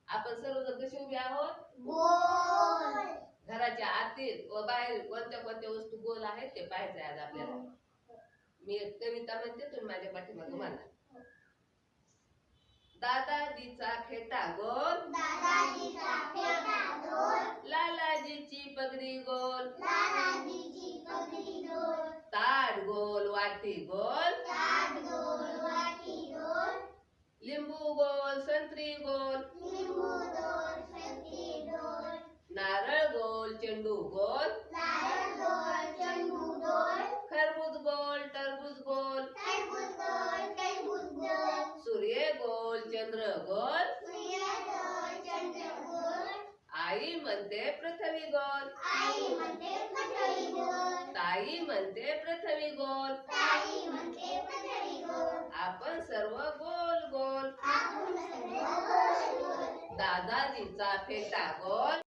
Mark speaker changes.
Speaker 1: आपण सर्वजण कशी उभे आहोत?
Speaker 2: गोल.
Speaker 1: घराच्या आतील व बाहेर कोणत्या कोणत्या वस्तू गोल आहेत ते पाहायचं आज आपल्याला. मी एक कविता म्हणते, तुम्ही माझ्या पाठीमागे म्हणा. दादाजीचा फेटा गोल,
Speaker 2: दादाजीचा फेटा गोल,
Speaker 1: लालाजीची पगडी गोल,
Speaker 2: लालाजीची पगडी गोल,
Speaker 1: ताट गोल वाटी गोल,
Speaker 2: ताट गोल वाटी गोल,
Speaker 1: लिंबू गोल संत्री गोल,
Speaker 2: लिंबू गोल संत्री गोल,
Speaker 1: नारळ गोल चेंडू गोल,
Speaker 2: नारळ गोल चेंडू गोल,
Speaker 1: खरबूज गोल टरबूज गोल,
Speaker 2: टरबूज गोल टरबूज गोल,
Speaker 1: सूर्य गोल चंद्र गोल,
Speaker 2: सूर्य गोल चंद्र गोल,
Speaker 1: आई म्हणते पृथ्वी गोल,
Speaker 2: आई म्हणते पृथ्वी गोल,
Speaker 1: ताई म्हणते पृथ्वी गोल,
Speaker 2: ताई म्हणते पृथ्वी गोल,
Speaker 1: आपण सर्व गोल गोल.
Speaker 2: आपण सर्व गोल गोल.
Speaker 1: दादाजीचा फेटा गोल,